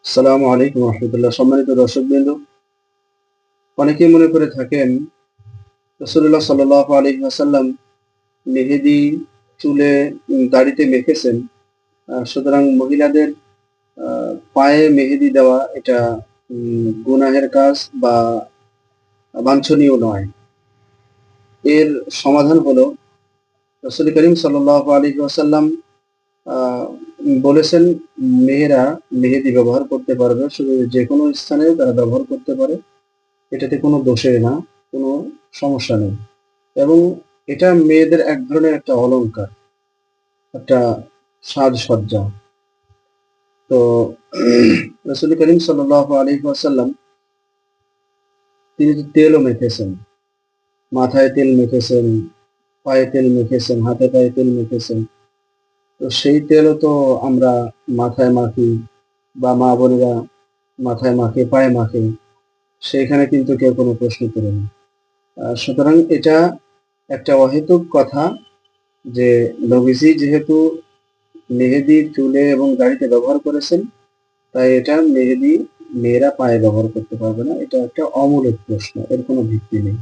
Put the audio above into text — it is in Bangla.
আসসালামু আলাইকুম রহমতুল্লাহ। সম্মানিত দর্শকবৃন্দ, অনেকেই মনে করে থাকেন রাসূলুল্লাহ সাল্লাল্লাহু আলাইহি ওয়াসাল্লাম মেহেদি চুলে দাড়িতে মেখেছেন। সুতরাং মহিলাদের পায়ে মেহেদি দেওয়া এটা গুনাহের কাজ বা বাঞ্ছনীয় নয়। এর সমাধান হলো রাসূল করিম সাল্লাল্লাহু আলাইহি ওয়াসাল্লাম বলেছেন মেয়েরা মেহেদি ব্যবহার করতে পারবে, শুধু যেকোনো স্থানে তারা ব্যবহার করতে পারে। এটাতে কোনো দোষের না, কোনো সমস্যা নেই। এবং এটা মেয়েদের এক ধরনের একটা অলংকার, একটা সাজসজ্জা। তো রাসূল করিম সাল্লাল্লাহু আলাইহি ওয়াসাল্লাম তিনি তো তেলও মেখেছেন, মাথায় তেল মেখেছেন, পায়ে তেল মেখেছেন, হাতে পায়ে তেল মেখেছেন। তো সেই তেলও তো আমরা মাথায় মাখি বা মা বোনেরা মাথায় মাখে, পায়ে মাখে। সেখানে কিন্তু কেউ কোনো প্রশ্ন তোলে না। সুতরাং এটা একটা অহেতুক কথা যে নবীজি যেহেতু মেহেদি চুলে এবং দাড়িতে ব্যবহার করেছেন, তাই এটা মেহেদি মেয়েরা পায়ে ব্যবহার করতে পারবে না। এটা একটা অমূলক প্রশ্ন, এর কোনো ভিত্তি নেই।